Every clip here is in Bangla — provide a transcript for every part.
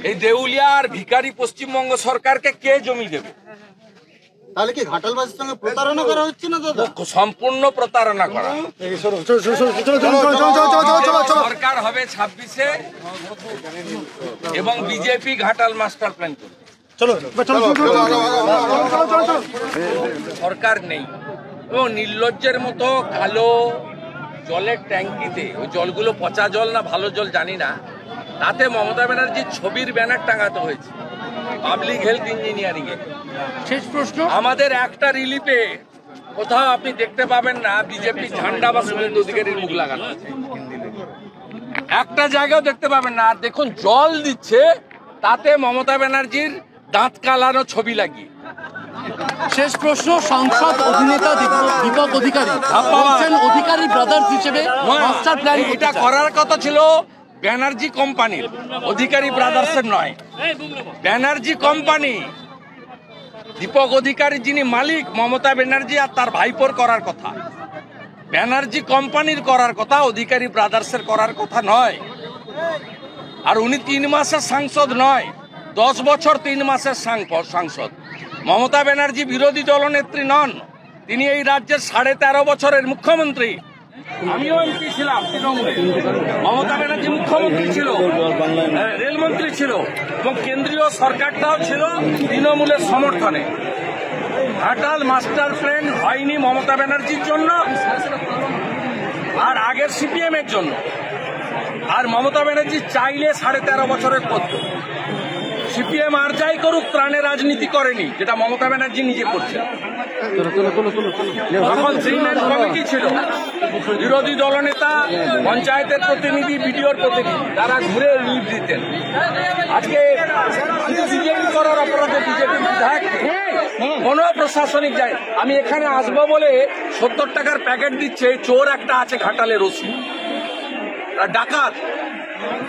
এই দেউলিয়া আর ভিখারি পশ্চিমবঙ্গ সরকারকে কে জমি দেবে? তাহলে কি ঘাটালবাসীর সঙ্গে প্রতারণা করা হচ্ছে না দাদা? সম্পূর্ণ প্রতারণা করা। সরকার হবে 26-এ এবং বিজেপি ঘাটাল মাস্টার প্ল্যান করবে। সরকার নেই এবং নির্লজ্জের মতো কালো জলের ট্যাঙ্কিতে, ওই জলগুলো পচা জল না ভালো জল জানি না, তাতে মমতা ব্যানার্জির ছবির ব্যানার টাঙাতে হয়েছে পাবলিক হেলথ ইঞ্জিনিয়ারিং এ। শেষ প্রশ্ন, আমাদের একটা রিলিফে কোথাও আপনি দেখতে পাবেন না বিজেপি ঝান্ডা বা শুভেন্দু অধিকারীর মুখ লাগানো আছে, একটা জায়গাও দেখতে পাবেন না। আর দেখুন জল দিচ্ছে তাতে মমতা ব্যানার্জির দাঁত কালানো ছবি লাগিয়ে। শেষ প্রশ্ন, সংসদ অধিনেতা দীপক অধিকারী অধিকারী ব্রাদার্স হিসেবে মাস্টার প্ল্যান এটা করার কথা ছিল ব্যানার্জি কোম্পানির, অধিকারী ব্রাদার্সের নয়। ব্যানার্জি কোম্পানি, দীপক অধিকারী যিনি মালিক, মমতা ব্যানার্জি আর তার ভাইপোর করার কথা। ব্যানার্জি কোম্পানির করার কথা, অধিকারী ব্রাদার্সের করার কথা নয়। আর উনি 3 মাসের সাংসদ নয়, 10 বছর 3 মাসের সাংসদ। মমতা ব্যানার্জি বিরোধী দলনেত্রী নন, তিনি এই রাজ্যের 13.5 বছরের মুখ্যমন্ত্রী। আমিও এমপি ছিলাম তৃণমূলে, মমতা ব্যানার্জি মুখ্যমন্ত্রী ছিল, রেলমন্ত্রী ছিল এবং কেন্দ্রীয় সরকারটাও ছিল তৃণমূলের সমর্থনে। ঘাটাল মাস্টার প্ল্যান হয়নি মমতা ব্যানার্জির জন্য আর আগের সিপিএম এর জন্য। আর মমতা ব্যানার্জি চাইলে 13.5 বছরের করত। সিপিএম আর যাই করুক, ত্রাণে রাজনীতি করেনি, যেটা মমতা ব্যানার্জি নিজে করছে। তখন সিনিয়র কমিটি ছিল, বিরোধী দলনেতা, পঞ্চায়েতের প্রতিনিধি, বিডিওর প্রতিনিধি, তারা ঘুরে রিলিফ দিতেন। আজকে বিজেপি করার অপরাধে বিজেপি বিধায়ক কোন প্রশাসনিক যায়। আমি এখানে আসবো বলে 70 টাকার প্যাকেট দিচ্ছে, চোর একটা আছে ঘাটালের ওসি, ডাকাত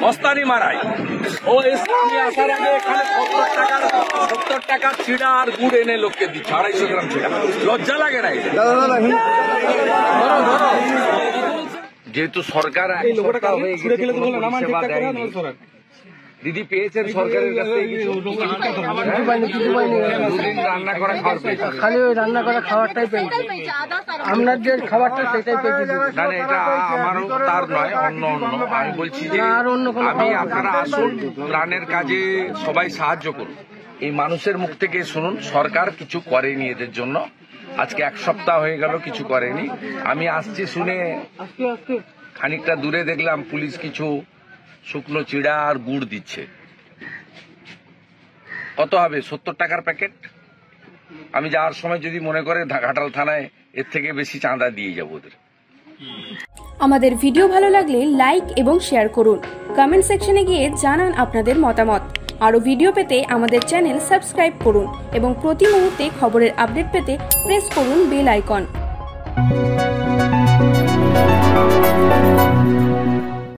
মস্তানি মারায়। ও আমি আসার আগে এখানে 70 টাকার ছিড়া আর গুড় এনে লোককে দিচ্ছে, 250 গ্রাম ছিড়া। লজ্জা লাগে না? যেহেতু সরকার দিদি পেয়েছেন সরকারের কাছ থেকে রান্না করা খাবার পেয়েছে, খালি ওই রান্না করা খাবারটাই পেয়েছি, আপনার যে খাবারটা সেটাই পেয়েছি। না এটা আমারও তার নয়, অন্য আমি বলছি যে আমি আপনারা আসুন, প্রাণের কাজে সবাই সাহায্য করুন। এই মানুষের মুখ থেকে শুনুন সরকার কিছু করেনি এদের জন্য। আজকে 1 সপ্তাহ হয়ে গেল কিছু করেনি। আমি আসছি শুনে খানিকটা দূরে দেখলাম পুলিশ কিছু শুকনো চিড়া আর গুড় দিচ্ছে। কত হবে? 70 টাকার প্যাকেট। আমি যাওয়ার সময় যদি মনে করে ঘাটাল থানায় এর থেকে বেশি চাঁদা দিয়ে যাবো ওদের। আমাদের ভিডিও ভালো লাগলে লাইক এবং শেয়ার করুন, কমেন্ট সেকশনে গিয়ে জানান আপনাদের মতামত। আরও ভিডিও পেতে আমাদের চ্যানেল সাবস্ক্রাইব করুন এবং প্রতি মুহূর্তে খবরের আপডেট পেতে প্রেস করুন বেল আইকন।